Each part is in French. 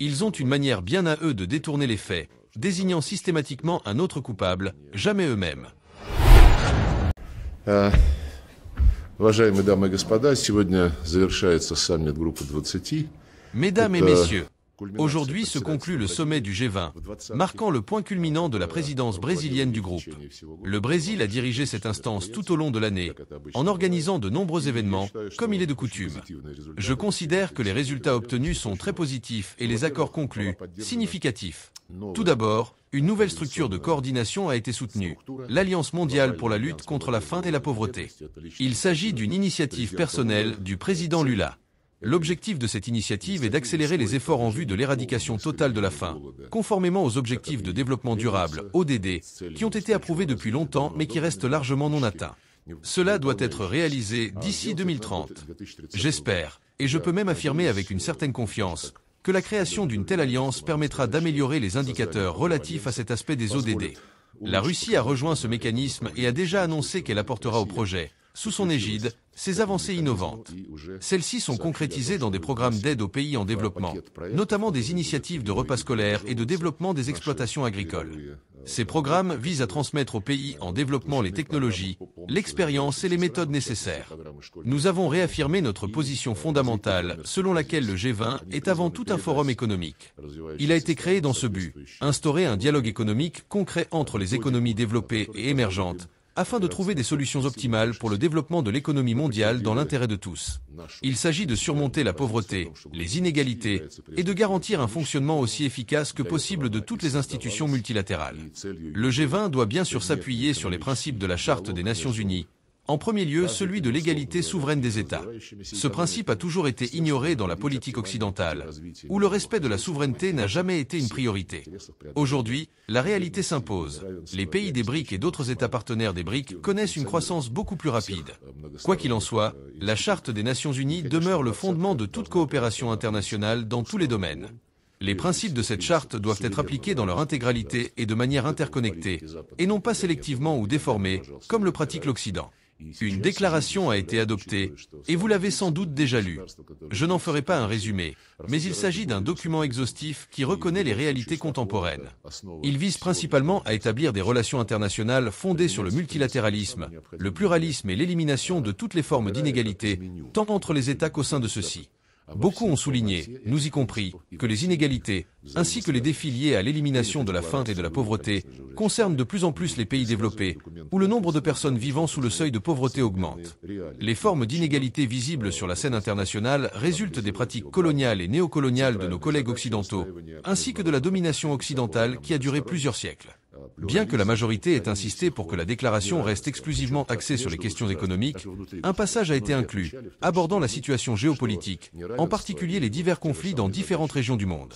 Ils ont une manière bien à eux de détourner les faits, désignant systématiquement un autre coupable, jamais eux-mêmes. Уважаемые дамы и господа, сегодня завершается саммит группы 20. Mesdames et messieurs, aujourd'hui se conclut le sommet du G20, marquant le point culminant de la présidence brésilienne du groupe. Le Brésil a dirigé cette instance tout au long de l'année, en organisant de nombreux événements, comme il est de coutume. Je considère que les résultats obtenus sont très positifs et les accords conclus, significatifs. Tout d'abord, une nouvelle structure de coordination a été soutenue, l'Alliance mondiale pour la lutte contre la faim et la pauvreté. Il s'agit d'une initiative personnelle du président Lula. L'objectif de cette initiative est d'accélérer les efforts en vue de l'éradication totale de la faim, conformément aux objectifs de développement durable, ODD, qui ont été approuvés depuis longtemps mais qui restent largement non atteints. Cela doit être réalisé d'ici 2030. J'espère, et je peux même affirmer avec une certaine confiance, que la création d'une telle alliance permettra d'améliorer les indicateurs relatifs à cet aspect des ODD. La Russie a rejoint ce mécanisme et a déjà annoncé qu'elle apportera au projet, sous son égide, ces avancées innovantes. Celles-ci sont concrétisées dans des programmes d'aide aux pays en développement, notamment des initiatives de repas scolaires et de développement des exploitations agricoles. Ces programmes visent à transmettre aux pays en développement les technologies, l'expérience et les méthodes nécessaires. Nous avons réaffirmé notre position fondamentale selon laquelle le G20 est avant tout un forum économique. Il a été créé dans ce but, instaurer un dialogue économique concret entre les économies développées et émergentes, afin de trouver des solutions optimales pour le développement de l'économie mondiale dans l'intérêt de tous. Il s'agit de surmonter la pauvreté, les inégalités et de garantir un fonctionnement aussi efficace que possible de toutes les institutions multilatérales. Le G20 doit bien sûr s'appuyer sur les principes de la Charte des Nations Unies, en premier lieu celui de l'égalité souveraine des États. Ce principe a toujours été ignoré dans la politique occidentale, où le respect de la souveraineté n'a jamais été une priorité. Aujourd'hui, la réalité s'impose. Les pays des BRIC et d'autres États partenaires des BRIC connaissent une croissance beaucoup plus rapide. Quoi qu'il en soit, la Charte des Nations Unies demeure le fondement de toute coopération internationale dans tous les domaines. Les principes de cette charte doivent être appliqués dans leur intégralité et de manière interconnectée, et non pas sélectivement ou déformée, comme le pratique l'Occident. Une déclaration a été adoptée, et vous l'avez sans doute déjà lue. Je n'en ferai pas un résumé, mais il s'agit d'un document exhaustif qui reconnaît les réalités contemporaines. Il vise principalement à établir des relations internationales fondées sur le multilatéralisme, le pluralisme et l'élimination de toutes les formes d'inégalité, tant entre les États qu'au sein de ceux-ci. Beaucoup ont souligné, nous y compris, que les inégalités, ainsi que les défis liés à l'élimination de la faim et de la pauvreté, concernent de plus en plus les pays développés, où le nombre de personnes vivant sous le seuil de pauvreté augmente. Les formes d'inégalité visibles sur la scène internationale résultent des pratiques coloniales et néocoloniales de nos collègues occidentaux, ainsi que de la domination occidentale qui a duré plusieurs siècles. Bien que la majorité ait insisté pour que la déclaration reste exclusivement axée sur les questions économiques, un passage a été inclus, abordant la situation géopolitique, en particulier les divers conflits dans différentes régions du monde.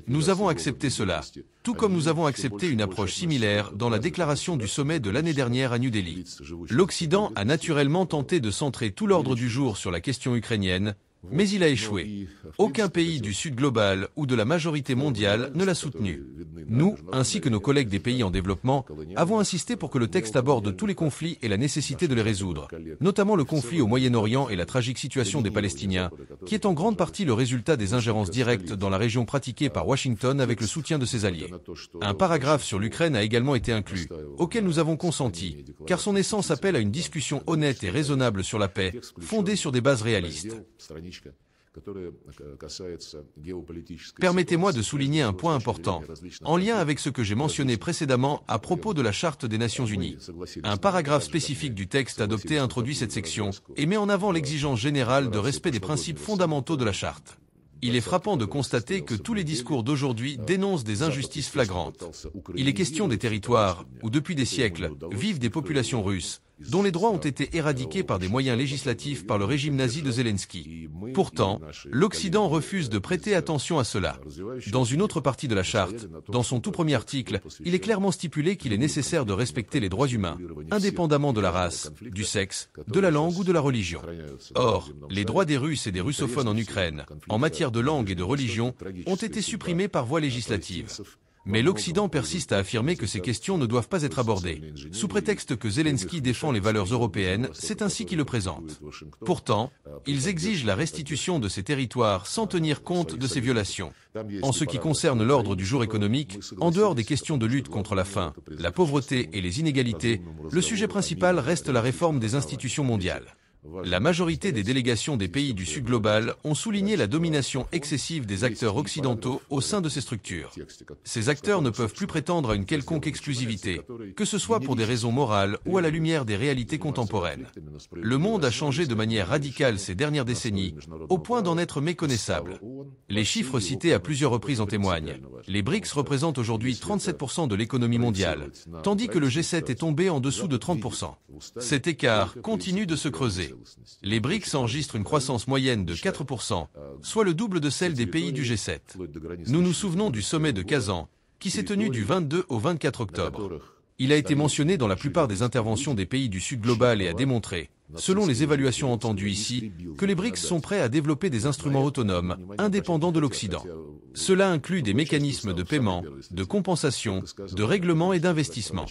Nous avons accepté cela, tout comme nous avons accepté une approche similaire dans la déclaration du sommet de l'année dernière à New Delhi. L'Occident a naturellement tenté de centrer tout l'ordre du jour sur la question ukrainienne, mais il a échoué. Aucun pays du Sud global ou de la majorité mondiale ne l'a soutenu. Nous, ainsi que nos collègues des pays en développement, avons insisté pour que le texte aborde tous les conflits et la nécessité de les résoudre, notamment le conflit au Moyen-Orient et la tragique situation des Palestiniens, qui est en grande partie le résultat des ingérences directes dans la région pratiquées par Washington avec le soutien de ses alliés. Un paragraphe sur l'Ukraine a également été inclus, auquel nous avons consenti, car son essence appelle à une discussion honnête et raisonnable sur la paix, fondée sur des bases réalistes. Permettez-moi de souligner un point important, en lien avec ce que j'ai mentionné précédemment à propos de la Charte des Nations Unies. Un paragraphe spécifique du texte adopté introduit cette section et met en avant l'exigence générale de respect des principes fondamentaux de la Charte. Il est frappant de constater que tous les discours d'aujourd'hui dénoncent des injustices flagrantes. Il est question des territoires où, depuis des siècles, vivent des populations russes, dont les droits ont été éradiqués par des moyens législatifs par le régime nazi de Zelensky. Pourtant, l'Occident refuse de prêter attention à cela. Dans une autre partie de la Charte, dans son tout premier article, il est clairement stipulé qu'il est nécessaire de respecter les droits humains, indépendamment de la race, du sexe, de la langue ou de la religion. Or, les droits des Russes et des russophones en Ukraine, en matière de langue et de religion, ont été supprimés par voie législative. Mais l'Occident persiste à affirmer que ces questions ne doivent pas être abordées. Sous prétexte que Zelensky défend les valeurs européennes, c'est ainsi qu'il le présente. Pourtant, ils exigent la restitution de ces territoires sans tenir compte de ces violations. En ce qui concerne l'ordre du jour économique, en dehors des questions de lutte contre la faim, la pauvreté et les inégalités, le sujet principal reste la réforme des institutions mondiales. La majorité des délégations des pays du Sud global ont souligné la domination excessive des acteurs occidentaux au sein de ces structures. Ces acteurs ne peuvent plus prétendre à une quelconque exclusivité, que ce soit pour des raisons morales ou à la lumière des réalités contemporaines. Le monde a changé de manière radicale ces dernières décennies, au point d'en être méconnaissable. Les chiffres cités à plusieurs reprises en témoignent. Les BRICS représentent aujourd'hui 37% de l'économie mondiale, tandis que le G7 est tombé en dessous de 30%. Cet écart continue de se creuser. Les BRICS enregistrent une croissance moyenne de 4%, soit le double de celle des pays du G7. Nous nous souvenons du sommet de Kazan, qui s'est tenu du 22 au 24 octobre. Il a été mentionné dans la plupart des interventions des pays du Sud global et a démontré, selon les évaluations entendues ici, que les BRICS sont prêts à développer des instruments autonomes, indépendants de l'Occident. Cela inclut des mécanismes de paiement, de compensation, de règlement et d'investissement.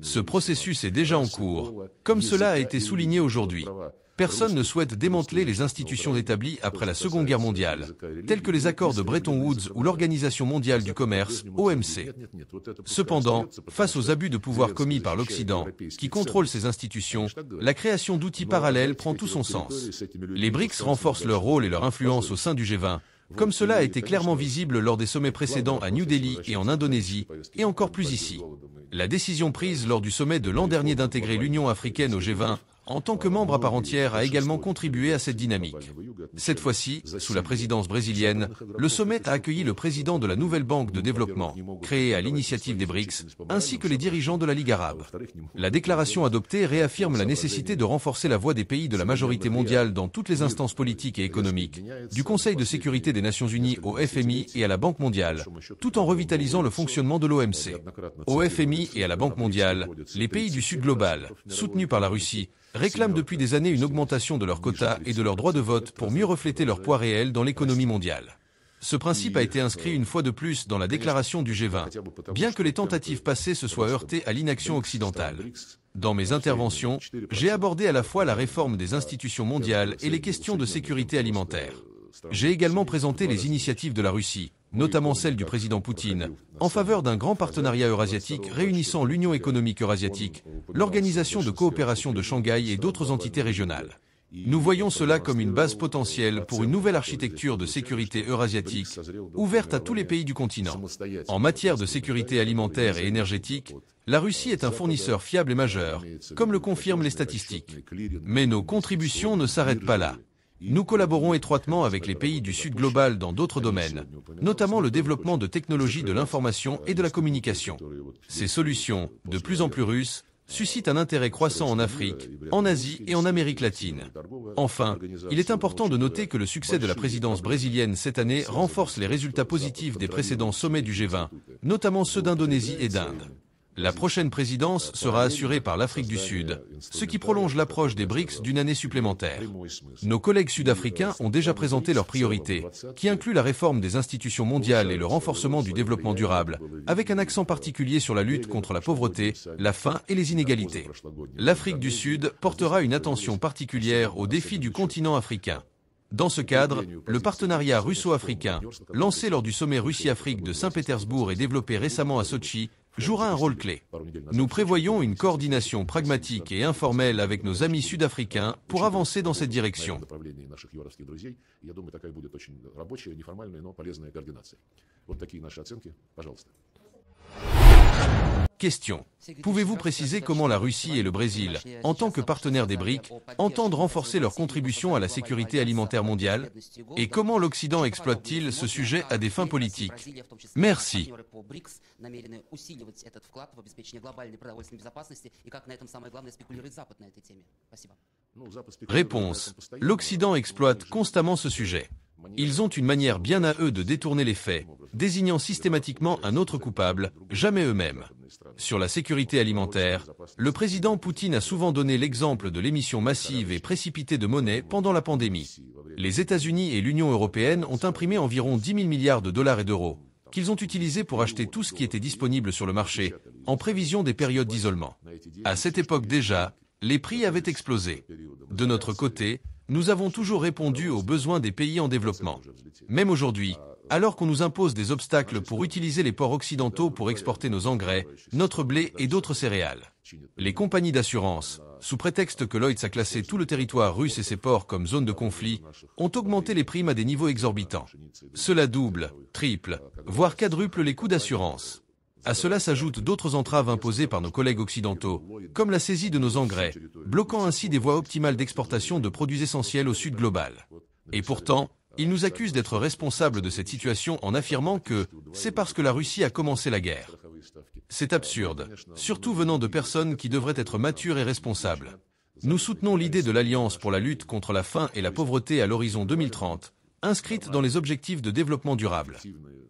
Ce processus est déjà en cours, comme cela a été souligné aujourd'hui. Personne ne souhaite démanteler les institutions établies après la Seconde Guerre mondiale, telles que les accords de Bretton Woods ou l'Organisation mondiale du commerce, OMC. Cependant, face aux abus de pouvoir commis par l'Occident, qui contrôle ces institutions, la création d'outils parallèles prend tout son sens. Les BRICS renforcent leur rôle et leur influence au sein du G20, comme cela a été clairement visible lors des sommets précédents à New Delhi et en Indonésie, et encore plus ici. La décision prise lors du sommet de l'an dernier d'intégrer l'Union africaine au G20, en tant que membre à part entière, a également contribué à cette dynamique. Cette fois-ci, sous la présidence brésilienne, le sommet a accueilli le président de la nouvelle banque de développement, créée à l'initiative des BRICS, ainsi que les dirigeants de la Ligue arabe. La déclaration adoptée réaffirme la nécessité de renforcer la voix des pays de la majorité mondiale dans toutes les instances politiques et économiques, du Conseil de sécurité des Nations Unies au FMI et à la Banque mondiale, tout en revitalisant le fonctionnement de l'OMC. Au FMI et à la Banque mondiale, les pays du Sud global, soutenus par la Russie, réclament depuis des années une augmentation de leurs quotas et de leurs droits de vote pour mieux refléter leur poids réel dans l'économie mondiale. Ce principe a été inscrit une fois de plus dans la déclaration du G20, bien que les tentatives passées se soient heurtées à l'inaction occidentale. Dans mes interventions, j'ai abordé à la fois la réforme des institutions mondiales et les questions de sécurité alimentaire. J'ai également présenté les initiatives de la Russie, notamment celle du président Poutine, en faveur d'un grand partenariat eurasiatique réunissant l'Union économique eurasiatique, l'Organisation de coopération de Shanghai et d'autres entités régionales. Nous voyons cela comme une base potentielle pour une nouvelle architecture de sécurité eurasiatique, ouverte à tous les pays du continent. En matière de sécurité alimentaire et énergétique, la Russie est un fournisseur fiable et majeur, comme le confirment les statistiques. Mais nos contributions ne s'arrêtent pas là. Nous collaborons étroitement avec les pays du Sud global dans d'autres domaines, notamment le développement de technologies de l'information et de la communication. Ces solutions, de plus en plus russes, suscitent un intérêt croissant en Afrique, en Asie et en Amérique latine. Enfin, il est important de noter que le succès de la présidence brésilienne cette année renforce les résultats positifs des précédents sommets du G20, notamment ceux d'Indonésie et d'Inde. La prochaine présidence sera assurée par l'Afrique du Sud, ce qui prolonge l'approche des BRICS d'une année supplémentaire. Nos collègues sud-africains ont déjà présenté leurs priorités, qui incluent la réforme des institutions mondiales et le renforcement du développement durable, avec un accent particulier sur la lutte contre la pauvreté, la faim et les inégalités. L'Afrique du Sud portera une attention particulière aux défis du continent africain. Dans ce cadre, le partenariat russo-africain, lancé lors du sommet Russie-Afrique de Saint-Pétersbourg et développé récemment à Sotchi, jouera un rôle clé. Nous prévoyons une coordination pragmatique et informelle avec nos amis sud-africains pour avancer dans cette direction. Question. Pouvez-vous préciser comment la Russie et le Brésil, en tant que partenaires des BRICS, entendent renforcer leur contribution à la sécurité alimentaire mondiale? Et comment l'Occident exploite-t-il ce sujet à des fins politiques? Merci. Réponse. L'Occident exploite constamment ce sujet. Ils ont une manière bien à eux de détourner les faits, désignant systématiquement un autre coupable, jamais eux-mêmes. Sur la sécurité alimentaire, le président Poutine a souvent donné l'exemple de l'émission massive et précipitée de monnaie pendant la pandémie. Les États-Unis et l'Union européenne ont imprimé environ 10 000 milliards de dollars et d'euros, qu'ils ont utilisé pour acheter tout ce qui était disponible sur le marché, en prévision des périodes d'isolement. À cette époque déjà, les prix avaient explosé. De notre côté, nous avons toujours répondu aux besoins des pays en développement. Même aujourd'hui, alors qu'on nous impose des obstacles pour utiliser les ports occidentaux pour exporter nos engrais, notre blé et d'autres céréales. Les compagnies d'assurance, sous prétexte que Lloyds a classé tout le territoire russe et ses ports comme zone de conflit, ont augmenté les primes à des niveaux exorbitants. Cela double, triple, voire quadruple les coûts d'assurance. À cela s'ajoutent d'autres entraves imposées par nos collègues occidentaux, comme la saisie de nos engrais, bloquant ainsi des voies optimales d'exportation de produits essentiels au sud global. Et pourtant, ils nous accusent d'être responsables de cette situation en affirmant que c'est parce que la Russie a commencé la guerre. C'est absurde, surtout venant de personnes qui devraient être matures et responsables. Nous soutenons l'idée de l'Alliance pour la lutte contre la faim et la pauvreté à l'horizon 2030, inscrite dans les objectifs de développement durable.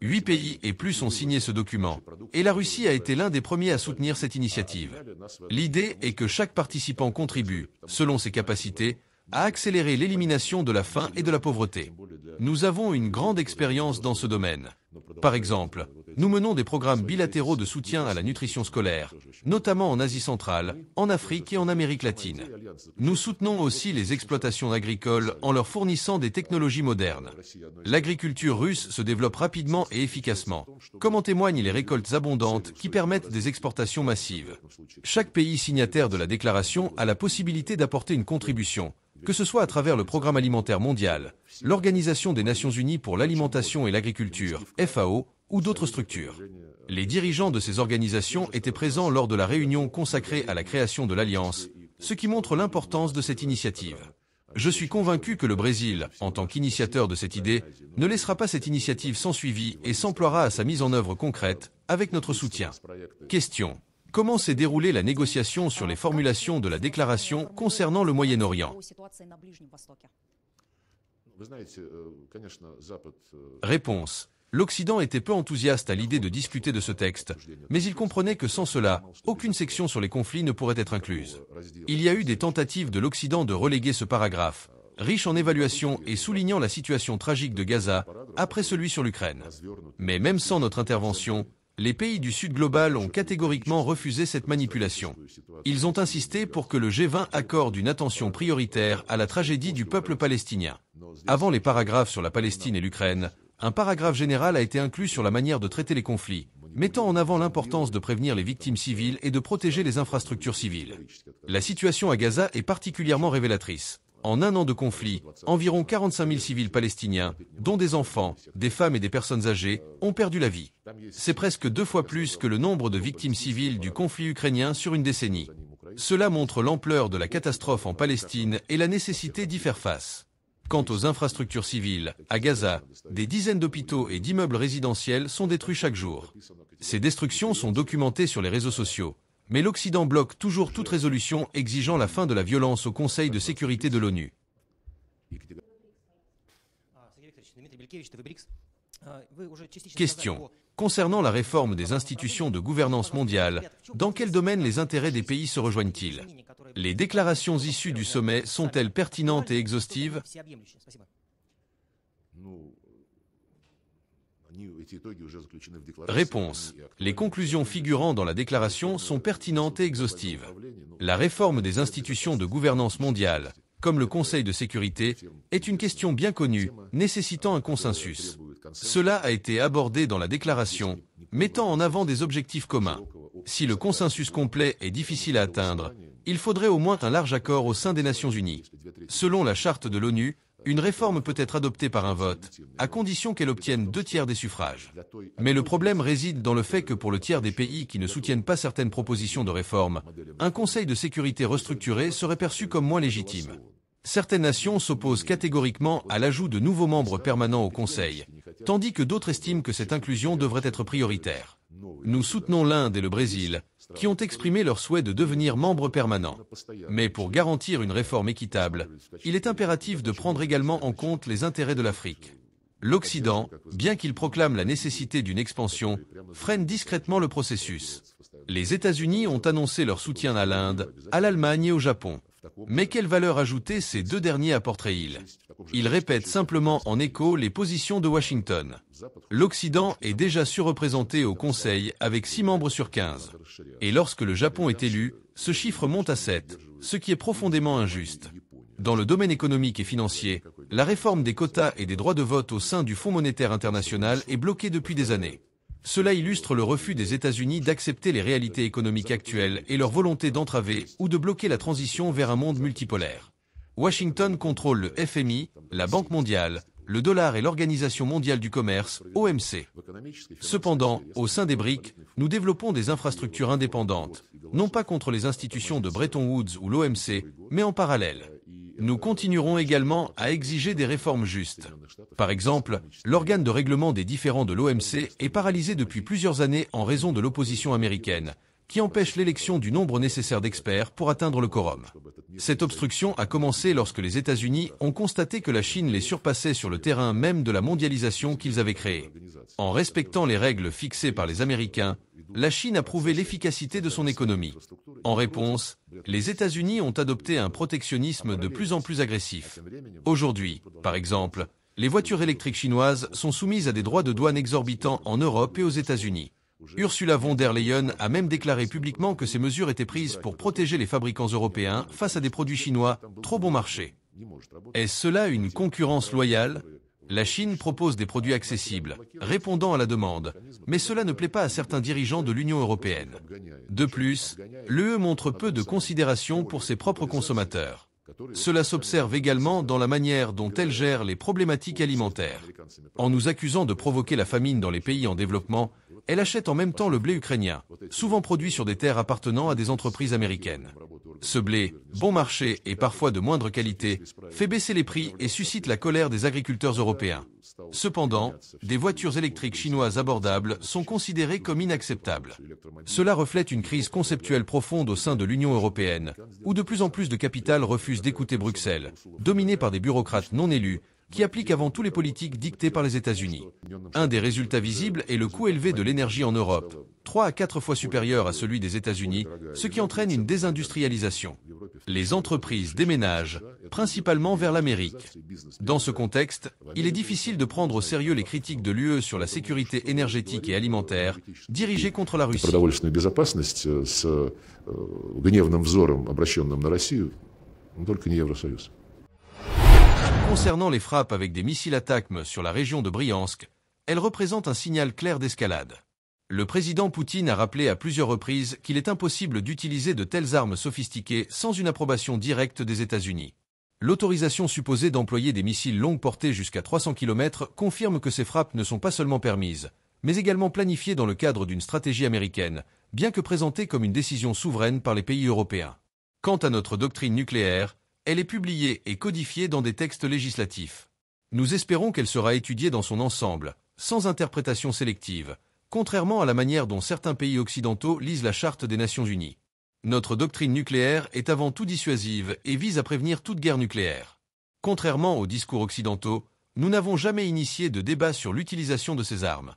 8 pays et plus ont signé ce document, et la Russie a été l'un des premiers à soutenir cette initiative. L'idée est que chaque participant contribue, selon ses capacités, à accélérer l'élimination de la faim et de la pauvreté. Nous avons une grande expérience dans ce domaine. Par exemple, nous menons des programmes bilatéraux de soutien à la nutrition scolaire, notamment en Asie centrale, en Afrique et en Amérique latine. Nous soutenons aussi les exploitations agricoles en leur fournissant des technologies modernes. L'agriculture russe se développe rapidement et efficacement, comme en témoignent les récoltes abondantes qui permettent des exportations massives. Chaque pays signataire de la déclaration a la possibilité d'apporter une contribution, que ce soit à travers le Programme alimentaire mondial, l'Organisation des Nations Unies pour l'alimentation et l'agriculture, FAO, ou d'autres structures. Les dirigeants de ces organisations étaient présents lors de la réunion consacrée à la création de l'Alliance, ce qui montre l'importance de cette initiative. Je suis convaincu que le Brésil, en tant qu'initiateur de cette idée, ne laissera pas cette initiative sans suivi et s'emploiera à sa mise en œuvre concrète, avec notre soutien. Question. Comment s'est déroulée la négociation sur les formulations de la déclaration concernant le Moyen-Orient? Réponse. L'Occident était peu enthousiaste à l'idée de discuter de ce texte, mais il comprenait que sans cela, aucune section sur les conflits ne pourrait être incluse. Il y a eu des tentatives de l'Occident de reléguer ce paragraphe, riche en évaluations et soulignant la situation tragique de Gaza, après celui sur l'Ukraine. Mais même sans notre intervention, les pays du Sud global ont catégoriquement refusé cette manipulation. Ils ont insisté pour que le G20 accorde une attention prioritaire à la tragédie du peuple palestinien. Avant les paragraphes sur la Palestine et l'Ukraine, un paragraphe général a été inclus sur la manière de traiter les conflits, mettant en avant l'importance de prévenir les victimes civiles et de protéger les infrastructures civiles. La situation à Gaza est particulièrement révélatrice. En un an de conflit, environ 45 000 civils palestiniens, dont des enfants, des femmes et des personnes âgées, ont perdu la vie. C'est presque 2 fois plus que le nombre de victimes civiles du conflit ukrainien sur une décennie. Cela montre l'ampleur de la catastrophe en Palestine et la nécessité d'y faire face. Quant aux infrastructures civiles, à Gaza, des dizaines d'hôpitaux et d'immeubles résidentiels sont détruits chaque jour. Ces destructions sont documentées sur les réseaux sociaux. Mais l'Occident bloque toujours toute résolution exigeant la fin de la violence au Conseil de sécurité de l'ONU. Question. Concernant la réforme des institutions de gouvernance mondiale, dans quel domaine les intérêts des pays se rejoignent-ils? Les déclarations issues du sommet sont-elles pertinentes et exhaustives? Réponse. Les conclusions figurant dans la déclaration sont pertinentes et exhaustives. La réforme des institutions de gouvernance mondiale, comme le Conseil de sécurité, est une question bien connue, nécessitant un consensus. Cela a été abordé dans la déclaration, mettant en avant des objectifs communs. Si le consensus complet est difficile à atteindre, il faudrait au moins un large accord au sein des Nations Unies. Selon la charte de l'ONU, une réforme peut être adoptée par un vote, à condition qu'elle obtienne 2/3 des suffrages. Mais le problème réside dans le fait que pour le tiers des pays qui ne soutiennent pas certaines propositions de réforme, un Conseil de sécurité restructuré serait perçu comme moins légitime. Certaines nations s'opposent catégoriquement à l'ajout de nouveaux membres permanents au Conseil, tandis que d'autres estiment que cette inclusion devrait être prioritaire. Nous soutenons l'Inde et le Brésil, qui ont exprimé leur souhait de devenir membres permanents. Mais pour garantir une réforme équitable, il est impératif de prendre également en compte les intérêts de l'Afrique. L'Occident, bien qu'il proclame la nécessité d'une expansion, freine discrètement le processus. Les États-Unis ont annoncé leur soutien à l'Inde, à l'Allemagne et au Japon. Mais quelle valeur ajoutée ces deux derniers apporteraient-ils? Ils répètent simplement en écho les positions de Washington. L'Occident est déjà surreprésenté au Conseil avec 6 membres sur 15. Et lorsque le Japon est élu, ce chiffre monte à 7, ce qui est profondément injuste. Dans le domaine économique et financier, la réforme des quotas et des droits de vote au sein du Fonds monétaire international est bloquée depuis des années. Cela illustre le refus des États-Unis d'accepter les réalités économiques actuelles et leur volonté d'entraver ou de bloquer la transition vers un monde multipolaire. Washington contrôle le FMI, la Banque mondiale, le dollar et l'Organisation mondiale du commerce, OMC. Cependant, au sein des BRIC, nous développons des infrastructures indépendantes, non pas contre les institutions de Bretton Woods ou l'OMC, mais en parallèle. Nous continuerons également à exiger des réformes justes. Par exemple, l'organe de règlement des différends de l'OMC est paralysé depuis plusieurs années en raison de l'opposition américaine, qui empêche l'élection du nombre nécessaire d'experts pour atteindre le quorum. Cette obstruction a commencé lorsque les États-Unis ont constaté que la Chine les surpassait sur le terrain même de la mondialisation qu'ils avaient créée. En respectant les règles fixées par les Américains, la Chine a prouvé l'efficacité de son économie. En réponse, les États-Unis ont adopté un protectionnisme de plus en plus agressif. Aujourd'hui, par exemple, les voitures électriques chinoises sont soumises à des droits de douane exorbitants en Europe et aux États-Unis. Ursula von der Leyen a même déclaré publiquement que ces mesures étaient prises pour protéger les fabricants européens face à des produits chinois trop bon marché. Est-ce cela une concurrence loyale ? La Chine propose des produits accessibles, répondant à la demande, mais cela ne plaît pas à certains dirigeants de l'Union européenne. De plus, l'UE montre peu de considération pour ses propres consommateurs. Cela s'observe également dans la manière dont elle gère les problématiques alimentaires. En nous accusant de provoquer la famine dans les pays en développement, elle achète en même temps le blé ukrainien, souvent produit sur des terres appartenant à des entreprises américaines. Ce blé, bon marché et parfois de moindre qualité, fait baisser les prix et suscite la colère des agriculteurs européens. Cependant, des voitures électriques chinoises abordables sont considérées comme inacceptables. Cela reflète une crise conceptuelle profonde au sein de l'Union européenne, où de plus en plus de capitales refusent d'écouter Bruxelles, dominée par des bureaucrates non élus, qui appliquent avant tout les politiques dictées par les États-Unis. Un des résultats visibles est le coût élevé de l'énergie en Europe, 3 à 4 fois supérieur à celui des États-Unis, ce qui entraîne une désindustrialisation. Les entreprises déménagent, principalement vers l'Amérique. Dans ce contexte, il est difficile de prendre au sérieux les critiques de l'UE sur la sécurité énergétique et alimentaire, dirigées contre la Russie. Concernant les frappes avec des missiles ATACMS sur la région de Briansk, elles représentent un signal clair d'escalade. Le président Poutine a rappelé à plusieurs reprises qu'il est impossible d'utiliser de telles armes sophistiquées sans une approbation directe des États-Unis. L'autorisation supposée d'employer des missiles longue portée jusqu'à 300 km confirme que ces frappes ne sont pas seulement permises, mais également planifiées dans le cadre d'une stratégie américaine, bien que présentée comme une décision souveraine par les pays européens. Quant à notre doctrine nucléaire, elle est publiée et codifiée dans des textes législatifs. Nous espérons qu'elle sera étudiée dans son ensemble, sans interprétation sélective, contrairement à la manière dont certains pays occidentaux lisent la Charte des Nations Unies. Notre doctrine nucléaire est avant tout dissuasive et vise à prévenir toute guerre nucléaire. Contrairement aux discours occidentaux, nous n'avons jamais initié de débat sur l'utilisation de ces armes.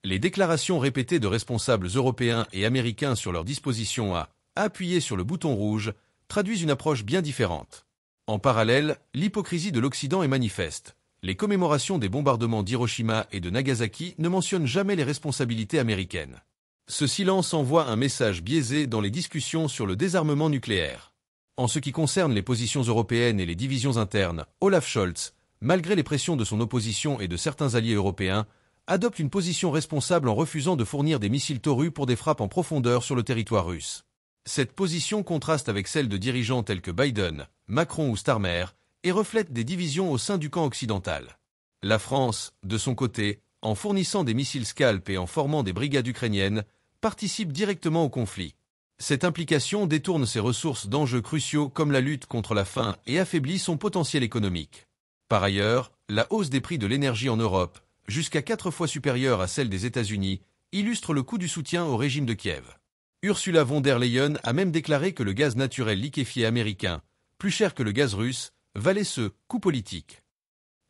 Les déclarations répétées de responsables européens et américains sur leur disposition à appuyer sur le bouton rouge traduisent une approche bien différente. En parallèle, l'hypocrisie de l'Occident est manifeste. Les commémorations des bombardements d'Hiroshima et de Nagasaki ne mentionnent jamais les responsabilités américaines. Ce silence envoie un message biaisé dans les discussions sur le désarmement nucléaire. En ce qui concerne les positions européennes et les divisions internes, Olaf Scholz, malgré les pressions de son opposition et de certains alliés européens, adopte une position responsable en refusant de fournir des missiles Taurus pour des frappes en profondeur sur le territoire russe. Cette position contraste avec celle de dirigeants tels que Biden, Macron ou Starmer, et reflète des divisions au sein du camp occidental. La France, de son côté, en fournissant des missiles Scalp et en formant des brigades ukrainiennes, participe directement au conflit. Cette implication détourne ses ressources d'enjeux cruciaux comme la lutte contre la faim et affaiblit son potentiel économique. Par ailleurs, la hausse des prix de l'énergie en Europe, jusqu'à 4 fois supérieure à celle des États-Unis, illustre le coût du soutien au régime de Kiev. Ursula von der Leyen a même déclaré que le gaz naturel liquéfié américain, plus cher que le gaz russe, valait ce coût politique.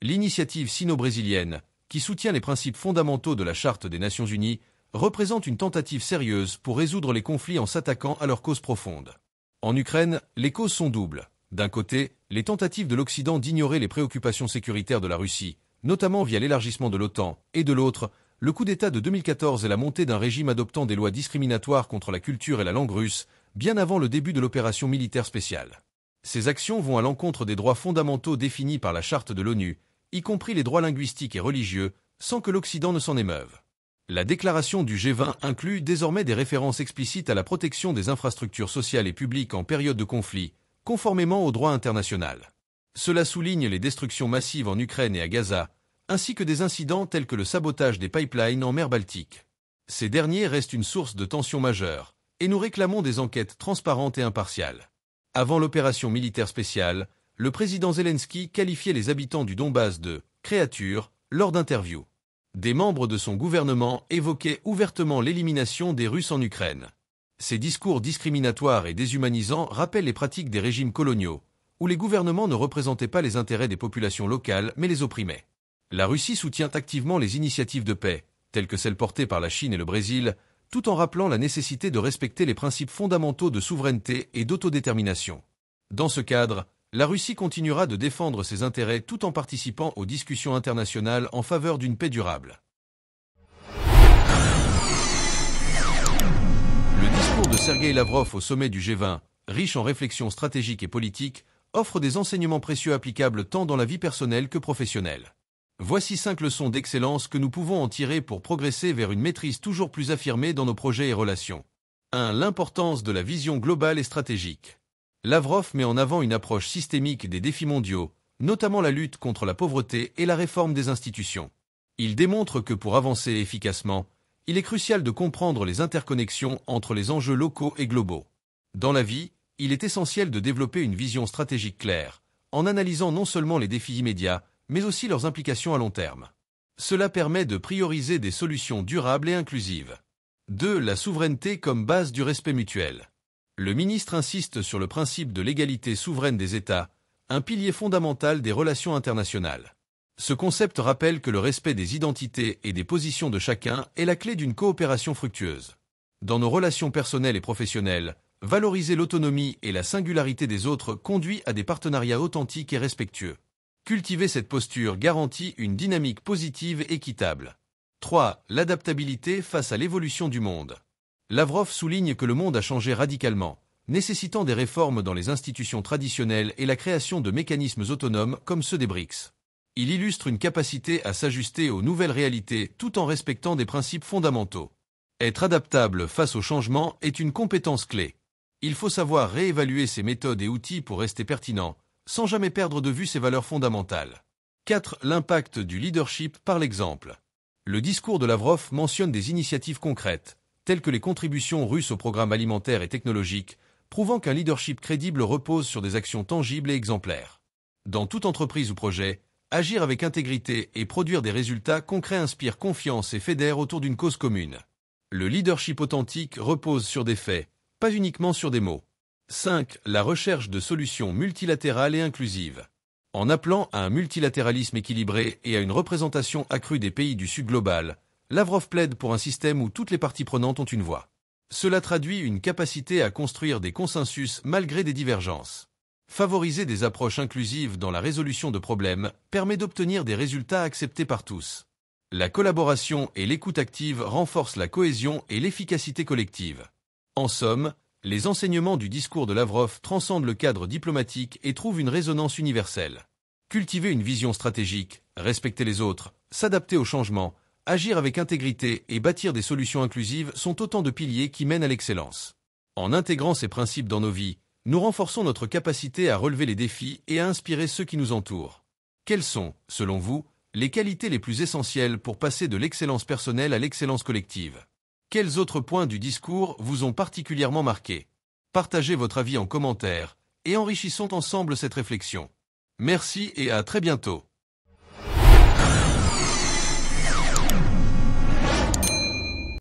L'initiative sino-brésilienne, qui soutient les principes fondamentaux de la Charte des Nations Unies, représente une tentative sérieuse pour résoudre les conflits en s'attaquant à leurs causes profondes. En Ukraine, les causes sont doubles. D'un côté, les tentatives de l'Occident d'ignorer les préoccupations sécuritaires de la Russie, notamment via l'élargissement de l'OTAN, et de l'autre, le coup d'État de 2014 et la montée d'un régime adoptant des lois discriminatoires contre la culture et la langue russe, bien avant le début de l'opération militaire spéciale. Ces actions vont à l'encontre des droits fondamentaux définis par la Charte de l'ONU, y compris les droits linguistiques et religieux, sans que l'Occident ne s'en émeuve. La déclaration du G20 inclut désormais des références explicites à la protection des infrastructures sociales et publiques en période de conflit, conformément au droit international. Cela souligne les destructions massives en Ukraine et à Gaza, ainsi que des incidents tels que le sabotage des pipelines en mer Baltique. Ces derniers restent une source de tensions majeures, et nous réclamons des enquêtes transparentes et impartiales. Avant l'opération militaire spéciale, le président Zelensky qualifiait les habitants du Donbass de « créatures » lors d'interviews. Des membres de son gouvernement évoquaient ouvertement l'élimination des Russes en Ukraine. Ces discours discriminatoires et déshumanisants rappellent les pratiques des régimes coloniaux, où les gouvernements ne représentaient pas les intérêts des populations locales mais les opprimaient. La Russie soutient activement les initiatives de paix, telles que celles portées par la Chine et le Brésil, tout en rappelant la nécessité de respecter les principes fondamentaux de souveraineté et d'autodétermination. Dans ce cadre, la Russie continuera de défendre ses intérêts tout en participant aux discussions internationales en faveur d'une paix durable. Le discours de Sergueï Lavrov au sommet du G20, riche en réflexions stratégiques et politiques, offre des enseignements précieux applicables tant dans la vie personnelle que professionnelle. Voici 5 leçons d'excellence que nous pouvons en tirer pour progresser vers une maîtrise toujours plus affirmée dans nos projets et relations. 1. L'importance de la vision globale et stratégique. Lavrov met en avant une approche systémique des défis mondiaux, notamment la lutte contre la pauvreté et la réforme des institutions. Il démontre que pour avancer efficacement, il est crucial de comprendre les interconnexions entre les enjeux locaux et globaux. Dans la vie, il est essentiel de développer une vision stratégique claire, en analysant non seulement les défis immédiats, mais aussi leurs implications à long terme. Cela permet de prioriser des solutions durables et inclusives. 2. La souveraineté comme base du respect mutuel. Le ministre insiste sur le principe de l'égalité souveraine des États, un pilier fondamental des relations internationales. Ce concept rappelle que le respect des identités et des positions de chacun est la clé d'une coopération fructueuse. Dans nos relations personnelles et professionnelles, valoriser l'autonomie et la singularité des autres conduit à des partenariats authentiques et respectueux. Cultiver cette posture garantit une dynamique positive et équitable. 3. L'adaptabilité face à l'évolution du monde. Lavrov souligne que le monde a changé radicalement, nécessitant des réformes dans les institutions traditionnelles et la création de mécanismes autonomes comme ceux des BRICS. Il illustre une capacité à s'ajuster aux nouvelles réalités tout en respectant des principes fondamentaux. Être adaptable face au changement est une compétence clé. Il faut savoir réévaluer ses méthodes et outils pour rester pertinent, sans jamais perdre de vue ses valeurs fondamentales. 4. L'impact du leadership par l'exemple. Le discours de Lavrov mentionne des initiatives concrètes, telles que les contributions russes au programme alimentaire et technologique, prouvant qu'un leadership crédible repose sur des actions tangibles et exemplaires. Dans toute entreprise ou projet, agir avec intégrité et produire des résultats concrets inspire confiance et fédère autour d'une cause commune. Le leadership authentique repose sur des faits, pas uniquement sur des mots. 5. La recherche de solutions multilatérales et inclusives. En appelant à un multilatéralisme équilibré et à une représentation accrue des pays du Sud global, Lavrov plaide pour un système où toutes les parties prenantes ont une voix. Cela traduit une capacité à construire des consensus malgré des divergences. Favoriser des approches inclusives dans la résolution de problèmes permet d'obtenir des résultats acceptés par tous. La collaboration et l'écoute active renforcent la cohésion et l'efficacité collective. En somme, les enseignements du discours de Lavrov transcendent le cadre diplomatique et trouvent une résonance universelle. Cultiver une vision stratégique, respecter les autres, s'adapter au changement, agir avec intégrité et bâtir des solutions inclusives sont autant de piliers qui mènent à l'excellence. En intégrant ces principes dans nos vies, nous renforçons notre capacité à relever les défis et à inspirer ceux qui nous entourent. Quelles sont, selon vous, les qualités les plus essentielles pour passer de l'excellence personnelle à l'excellence collective? Quels autres points du discours vous ont particulièrement marqué? Partagez votre avis en commentaire et enrichissons ensemble cette réflexion. Merci et à très bientôt.